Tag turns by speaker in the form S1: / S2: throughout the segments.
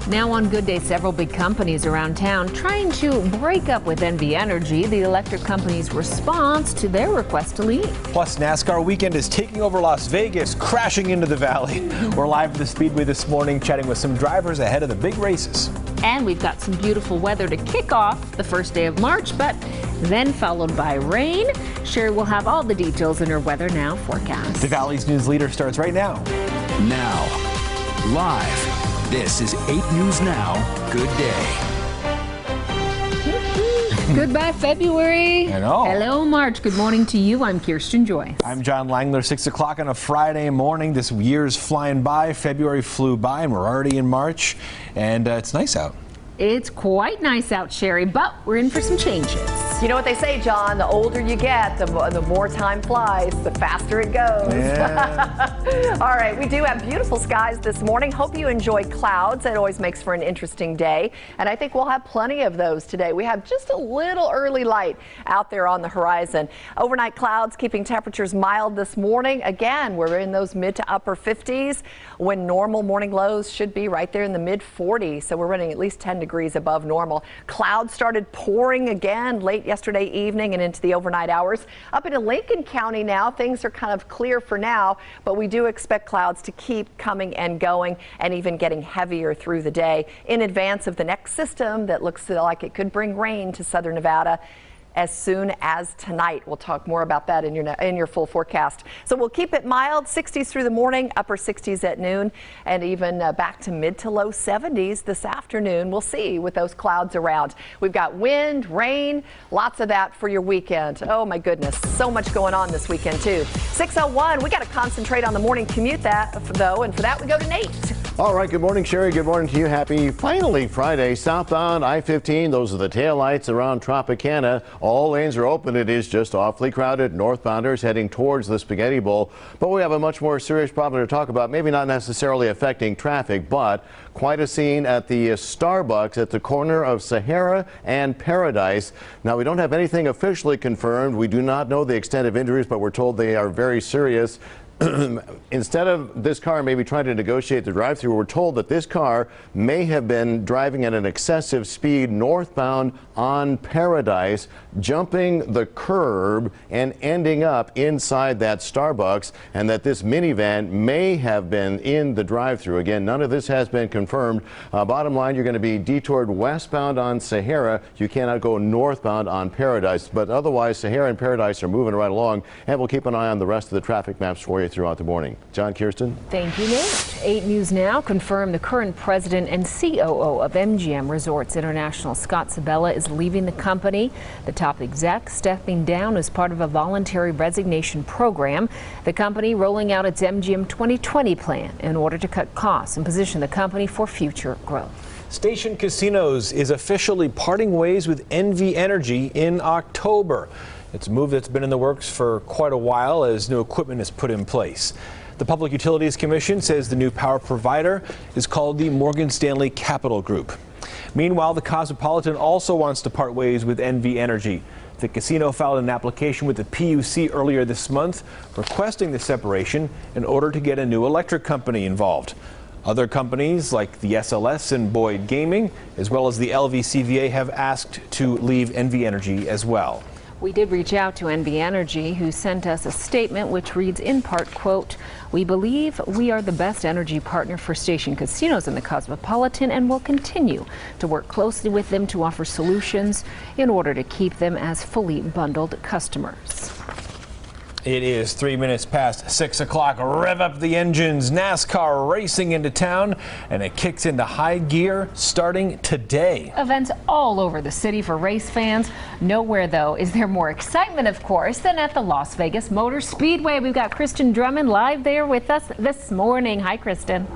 S1: Now on Good Day, several big companies around town trying to break up with NV Energy, the electric company's response to their request to leave.
S2: Plus, NASCAR weekend is taking over Las Vegas, crashing into the valley. We're live at the Speedway this morning, chatting with some drivers ahead of the big races.
S1: And we've got some beautiful weather to kick off the first day of March, but then followed by rain. Sherry will have all the details in her Weather Now forecast.
S2: The Valley's news leader starts right now.
S3: Now, live. This is 8 News Now. Good day.
S1: Goodbye, February.
S2: I know.
S1: Hello, March. Good morning to you. I'm Kirsten Joyce.
S2: I'm John Langler. 6 o'clock on a Friday morning. This year's flying by. February flew by, and we're already in March. And it's nice out.
S1: It's quite nice out, Sherry, but we're in for some changes.
S4: You know what they say, John, the older you get, the more time flies, the faster it goes.
S2: Yeah.
S4: All right, we do have beautiful skies this morning. Hope you enjoy clouds. It always makes for an interesting day. And I think we'll have plenty of those today. We have just a little early light out there on the horizon. Overnight clouds keeping temperatures mild this morning. Again, we're in those mid to upper 50s when normal morning lows should be right there in the mid 40s. So we're running at least 10 degrees above normal. Clouds started pouring again late yesterday evening and into the overnight hours. Up into Lincoln County now, things are kind of clear for now, but we do expect clouds to keep coming and going and even getting heavier through the day in advance of the next system that looks like it could bring rain to southern Nevada as soon as tonight. We'll talk more about that in your full forecast. So we'll keep it mild, 60s through the morning, upper 60s at noon, and even back to mid to low 70s this afternoon. We'll see with those clouds around. We've got wind, rain, lots of that for your weekend. Oh my goodness, so much going on this weekend too. 6:01, we got to concentrate on the morning commute though, and for that we go to Nate.
S5: All right, good morning, Sherry. Good morning to you. Happy finally Friday. Southbound I-15, those are the taillights around Tropicana. All lanes are open. It is just awfully crowded. Northbounders heading towards the Spaghetti Bowl. But we have a much more serious problem to talk about. Maybe not necessarily affecting traffic, but quite a scene at the Starbucks at the corner of Sahara and Paradise. Now, we don't have anything officially confirmed. We do not know the extent of injuries, but we're told they are very serious. Instead of this car maybe trying to negotiate the drive-through, we're told that this car may have been driving at an excessive speed northbound on Paradise, jumping the curb and ending up inside that Starbucks, and that this minivan may have been in the drive-through. Again, none of this has been confirmed. Bottom line, you're going to be detoured westbound on Sahara. You cannot go northbound on Paradise, but otherwise Sahara and Paradise are moving right along, and we'll keep an eye on the rest of the traffic maps for you throughout the morning. John, Kirsten.
S1: Thank you, Nate. 8 News Now confirmed the current president and COO of MGM Resorts International, Scott Sabella, is leaving the company. The top exec stepping down as part of a voluntary resignation program. The company rolling out its MGM 2020 plan in order to cut costs and position the company for future growth.
S2: Station Casinos is officially parting ways with NV Energy in October. It's a move that's been in the works for quite a while as new equipment is put in place. The Public Utilities Commission says the new power provider is called the Morgan Stanley Capital Group. Meanwhile, the Cosmopolitan also wants to part ways with NV Energy. The casino filed an application with the PUC earlier this month requesting the separation in order to get a new electric company involved. Other companies like the SLS and Boyd Gaming, as well as the LVCVA, have asked to leave NV Energy as well.
S1: We did reach out to NV Energy, who sent us a statement which reads in part, quote, "We believe we are the best energy partner for Station Casinos in the Cosmopolitan and will continue to work closely with them to offer solutions in order to keep them as fully bundled customers."
S2: It is 3 minutes past 6 o'clock. Rev up the engines. NASCAR racing into town, and it kicks into high gear starting today.
S1: Events all over the city for race fans. Nowhere, though, is there more excitement, of course, than at the Las Vegas Motor Speedway. We've got Kristen Drummond live there with us this morning. Hi, Kristen.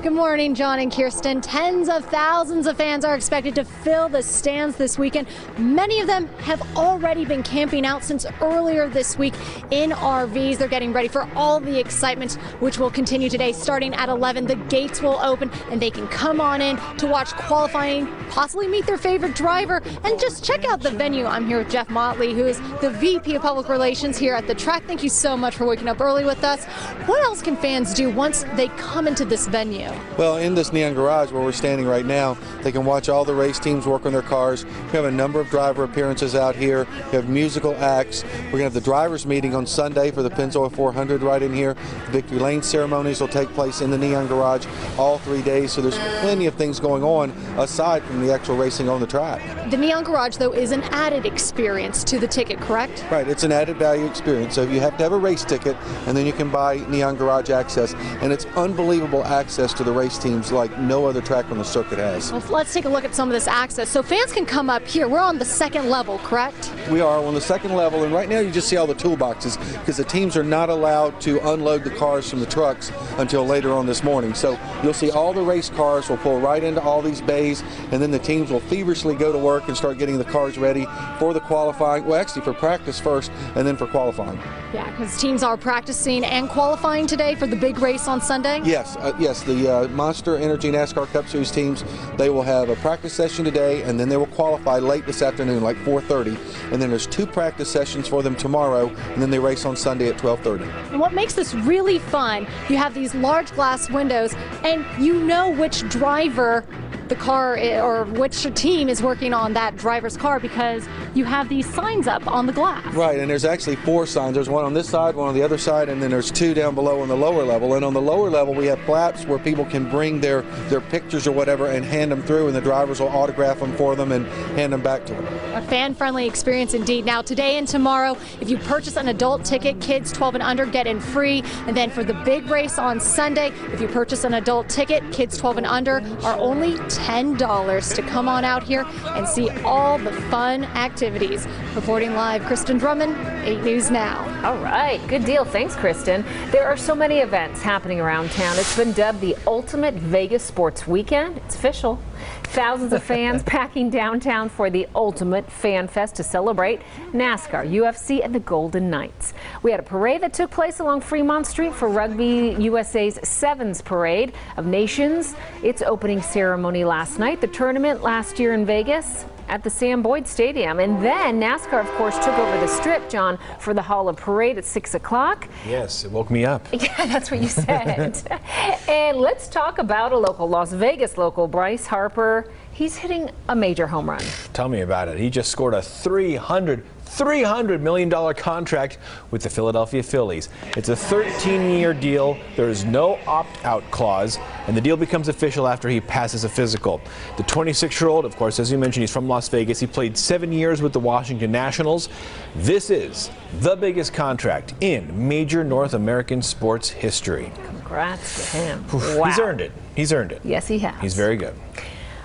S6: Good morning, John and Kirsten. Tens of thousands of fans are expected to fill the stands this weekend. Many of them have already been camping out since earlier this week in RVs. They're getting ready for all the excitement, which will continue today. Starting at 11, the gates will open and they can come on in to watch qualifying, possibly meet their favorite driver, and just check out the venue. I'm here with Jeff Motley, who is the VP of Public Relations here at the track. Thank you so much for waking up early with us. What else can fans do once they come into this venue?
S7: Well, in this Neon Garage where we're standing right now, they can watch all the race teams work on their cars. We have a number of driver appearances out here. We have musical acts. We're going to have the drivers meeting on Sunday for the Pennzoil 400 right in here. The Victory Lane ceremonies will take place in the Neon Garage all 3 days, so there's plenty of things going on aside from the actual racing on the track.
S6: The Neon Garage, though, is an added experience to the ticket, correct?
S7: Right, it's an added value experience. So you have to have a race ticket, and then you can buy Neon Garage access, and it's unbelievable access to the race teams like no other track on the circuit has.
S6: Well, let's take a look at some of this access. So fans can come up here. We're on the second level, correct?
S7: We are on the second level, and right now you just see all the toolboxes because the teams are not allowed to unload the cars from the trucks until later on this morning. So you'll see all the race cars will pull right into all these bays, and then the teams will feverishly go to work and start getting the cars ready for the qualifying, well actually for practice first and then for qualifying.
S6: Yeah, because teams are practicing and qualifying today for the big race on Sunday?
S7: Yes, the Monster Energy NASCAR Cup Series teams, they will have a practice session today, and then they will qualify late this afternoon, like 4:30, and then there's 2 practice sessions for them tomorrow, and then they race on Sunday at 12:30.
S6: And what makes this really fun, you have these large glass windows, and you know which driver the car or which team is working on that driver's car because you have these signs up on the glass.
S7: Right, and there's actually 4 signs. There's one on this side, one on the other side, and then there's 2 down below on the lower level. And on the lower level, we have flaps where people can bring their pictures or whatever and hand them through, and the drivers will autograph them for them and hand them back to them.
S6: A fan-friendly experience indeed. Now, today and tomorrow, if you purchase an adult ticket, kids 12 and under get in free. And then for the big race on Sunday, if you purchase an adult ticket, kids 12 and under are only $10 to come on out here and see all the fun activities. Reporting live, Kristen Drummond, 8 News Now.
S1: All right, good deal. Thanks, Kristen. There are so many events happening around town. It's been dubbed the Ultimate Vegas Sports Weekend. It's official. Thousands of fans packing downtown for the Ultimate Fan Fest to celebrate NASCAR, UFC, and the Golden Knights. We had a parade that took place along Fremont Street for Rugby USA's Sevens Parade of Nations. Its opening ceremony last night. The tournament last year in Vegas at the Sam Boyd Stadium. And then NASCAR, of course, took over the Strip, John, for the Hall of Parade at 6 o'clock.
S2: Yes, it woke me up.
S1: Yeah, that's what you said. And let's talk about a local Las Vegas local, Bryce Harper. He's hitting a major home run.
S2: Tell me about it. He just scored a $300 million contract with the Philadelphia Phillies. It's a 13-year deal. There is no opt-out clause, and the deal becomes official after he passes a physical. The 26-year-old, of course, as you mentioned, he's from Las Vegas. He played 7 years with the Washington Nationals. This is the biggest contract in major North American sports history.
S1: Congrats to him.
S2: Wow. He's earned it. He's earned it.
S1: Yes, he has.
S2: He's very good.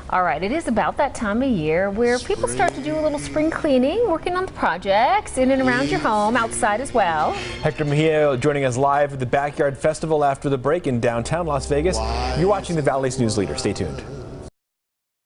S1: All right, it is about that time of year where people start to do a little spring cleaning, working on the projects in and around your home, outside as well.
S2: Hector Mejia joining us live at the Backyard Festival after the break in downtown Las Vegas. You're watching the Valley's News Leader. Stay tuned.